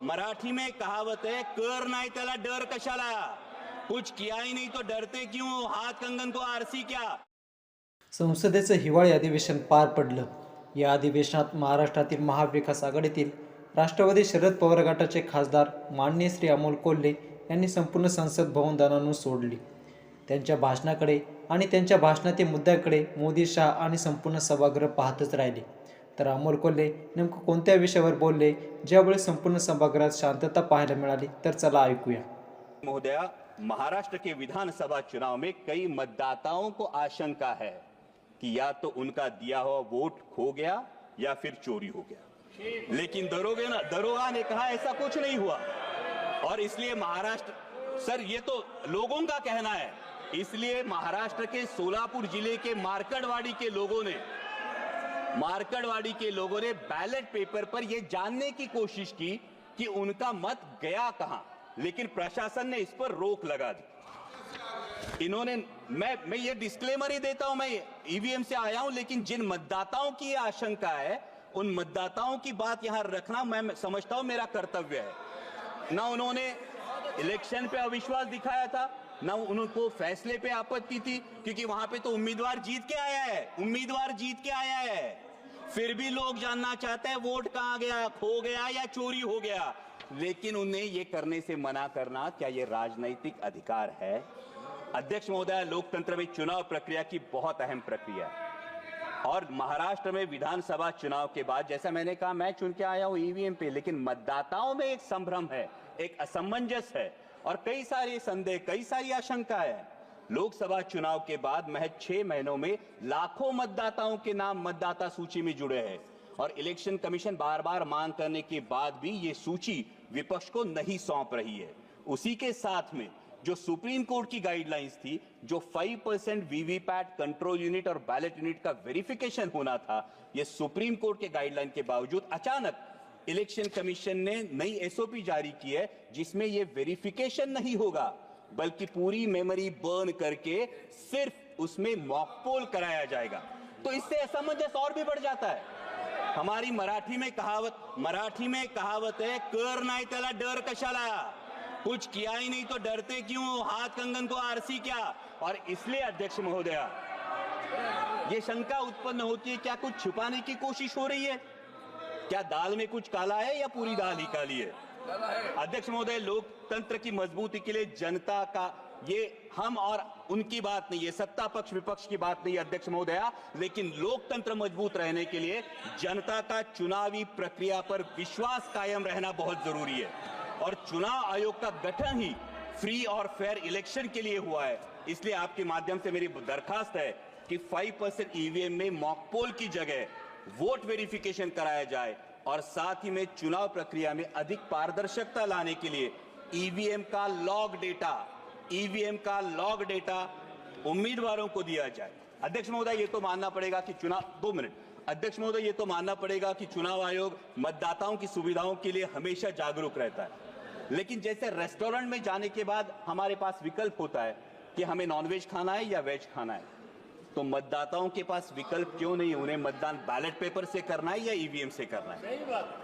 मराठी में कहावत है, कर नाही त्याला डर कशाला. कुछ किया ही नहीं तो डरते क्यों, हाथ कंगन को आरसी क्या. संसदेचं हिवाळी अधिवेशन पार पडलं. या अधिवेशनात महाराष्ट्रातील महाविकास आघाडीतील राष्ट्रवादी शरद पवार गटाचे खासदार माननीय श्री अमोल कोल्हे यांनी संपूर्ण संसद भवन दानानं सोडली. त्यांच्या भाषणाकडे आणि त्यांच्या भाषणातील मुद्द्याकडे मोदी, शाह आणि संपूर्ण सभागृह पाहतच राहिले. तर अमोल कोल्हे नेमकं कोणत्या विषयावर बोलले, ज्यावेळी संपूर्ण सभागृहात शांतता पाहायला मिळाली, तर चला ऐकूया. महोदया, महाराष्ट्र के विधानसभा चुनाव में कई मतदाताओं को आशंका है कि या तो उनका दिया हुआ वोट खो गया या फिर चोरी हो गया. लेकिन दरोगा ने कहा ऐसा कुछ नहीं हुआ. और इसलिए महाराष्ट्र, सर ये तो लोगों का कहना है, इसलिए महाराष्ट्र के सोलापुर जिले के मार्कड़वाड़ी के लोगों ने बैलेट पेपर पर यह जानने की कोशिश की कि उनका मत गया कहां. लेकिन प्रशासन ने इस पर रोक लगा दी. इन्होंने, मैं ये डिस्क्लेमर ही देता हूं, मैं ईवीएम से आया हूं, लेकिन जिन मतदाताओं की ये आशंका है उन मतदाताओं की बात यहां रखना मैं समझता हूं मेरा कर्तव्य है. ना उन्होंने इलेक्शन पे अविश्वास दिखाया था, ना उनको फैसले पे आपत्ति थी, क्योंकि वहां पे तो उम्मीदवार जीत के आया है. फिर भी लोग जानना चाहते हैं वोट कहां गया, खो गया या चोरी हो गया. लेकिन उन्हें ये करने से मना करना, क्या ये राजनीतिक अधिकार है? अध्यक्ष महोदय, लोकतंत्र में चुनाव प्रक्रिया की बहुत अहम प्रक्रिया है. और महाराष्ट्र में विधानसभा चुनाव के बाद, जैसा मैंने कहा, मैं चुन के आया हूं ईवीएम पे, लेकिन मतदाताओं में एक संभ्रम है, एक असमंजस है और कई सारे संदेह, कई सारी आशंका है. लोकसभा चुनाव के बाद महज 6 महीनों में लाखों मतदाताओं के नाम मतदाता सूची में जुड़े हैं. और इलेक्शन कमीशन बार बार मांग करने के बाद भी ये सूची विपक्ष को नहीं सौंप रही है. उसी के साथ में जो सुप्रीम कोर्ट की गाइडलाइंस थी, जो 5% वीवीपैट कंट्रोल यूनिट और बैलेट यूनिट का वेरिफिकेशन होना था, ये सुप्रीम कोर्ट के गाइडलाइन के बावजूद अचानक इलेक्शन कमीशन ने नई एसओपी जारी की है, जिसमें ये वेरिफिकेशन नहीं होगा, बल्कि पूरी मेमोरी बर्न करके सिर्फ उसमें मॉक पोल कराया जाएगा. तो इससे असमंजस और भी बढ़ जाता है. हमारी मराठी में कहावत है, कर नाही त्याला डर कशाला. कुछ किया ही नहीं तो डरते क्यों, हाथ कंगन को आरसी क्या. और इसलिए अध्यक्ष महोदया, ये शंका उत्पन्न होती है, क्या कुछ छुपाने की कोशिश हो रही है? क्या दाल में कुछ काला है या पूरी दाल ही काली है? अध्यक्ष महोदय, लोकतंत्र की मजबूती के लिए जनता का, ये हम और उनकी बात नहीं है, सत्ता पक्ष विपक्ष की बात नहीं है अध्यक्ष महोदया, लेकिन लोकतंत्र मजबूत रहने के लिए जनता का चुनावी प्रक्रिया पर विश्वास कायम रहना बहुत जरूरी है. और चुनाव आयोग का गठन ही फ्री और फेयर इलेक्शन के लिए हुआ है. इसलिए आपके माध्यम से मेरी दरखास्त है कि 5% ईवीएम में मॉक पोल की जगह वोट वेरिफिकेशन कराया जाए और साथ ही में चुनाव प्रक्रिया में अधिक पारदर्शिता लाने के लिए ईवीएम का लॉग डेटा उम्मीदवारों को दिया जाए. अध्यक्ष महोदय, ये तो मानना पड़ेगा कि चुनाव आयोग मतदाताओं की सुविधाओं के लिए हमेशा जागरूक रहता है. लेकिन जैसे रेस्टोरेंट में जाने के बाद हमारे पास विकल्प होता है कि हमें नॉनवेज खाना है या वेज खाना है, तो मतदाताओं के पास विकल्प क्यों नहीं? उन्हें मतदान बैलेट पेपर से करना है या ईवीएम से करना है?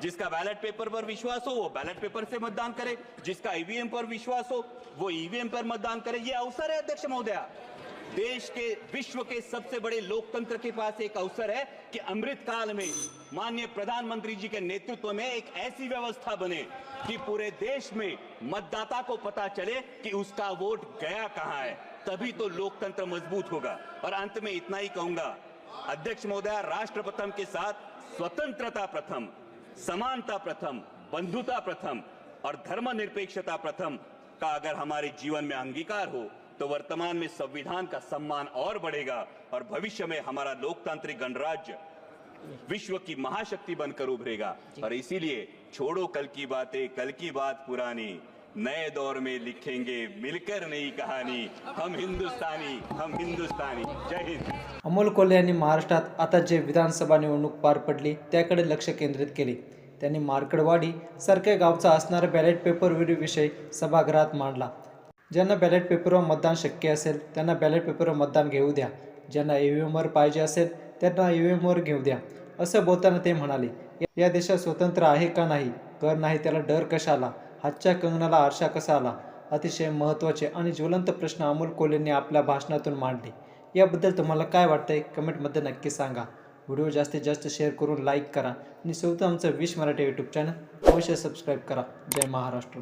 जिसका बैलेट पेपर पर विश्वास हो वो बैलेट पेपर से मतदान करे, जिसका ईवीएम पर विश्वास हो वो ईवीएम पर मतदान करे. ये अवसर है अध्यक्ष महोदया, देश के, विश्व के सबसे बड़े लोकतंत्र के पास एक अवसर है कि अमृत काल में माननीय प्रधानमंत्री जी के नेतृत्व में एक ऐसी व्यवस्था बने कि पूरे देश में मतदाता को पता चले कि उसका वोट गया कहां है. तभी तो लोकतंत्र मजबूत होगा. और अंत में इतना ही कहूंगा अध्यक्ष महोदय, राष्ट्र प्रथम के साथ स्वतंत्रता प्रथम, समानता प्रथम, बंधुता प्रथम और धर्मनिरपेक्षता प्रथम का अगर हमारे जीवन में अंगीकार हो तो वर्तमान में संविधान का सम्मान और बढ़ेगा और भविष्य में हमारा लोकतांत्रिक गणराज्य विश्व की महाशक्ति बनकर उभरेगा. और इसीलिए छोड़ो कल की बातें, कल की बात पुरानी, नए दौर में लिखेंगे मिलकर नई कहानी, हम हिंदुस्तानी. जय हिंद. अमोल कोल्हे यांनी महाराष्ट्रात आता जे विधानसभा निवडणूक पार पडली त्याकडे लक्ष केंद्रित केले. त्यांनी मार्कड़वाडी सारख्या गावचा असणारा बॅलेट पेपर विषय सभागृहात मांडला. ज्यांना बॅलेट पेपरवर मतदान शक्य असेल त्यांना बॅलेट पेपरवर मतदान घेऊ द्या, ज्यांना ईव्हीएमवर पाहिजे असेल त्यांना ईव्हीएमवर घेऊ द्या, असं बोलताना ते म्हणाले, या देशात स्वतंत्र आहे का नाही, कर नाही त्याला डर कशाला, हातच्या कंगनाला आरशा कसा आला, अतिशय महत्त्वाचे आणि ज्वलंत प्रश्न अमोल कोल्हेंनी आपल्या भाषणातून मांडले. याबद्दल तुम्हाला काय वाटतंय कमेंटमध्ये नक्की सांगा. व्हिडिओ जास्तीत जास्त शेअर करून लाईक करा आणि आमचं 20 मराठी यूट्यूब चॅनल अवश्य सबस्क्राईब करा. जय महाराष्ट्र.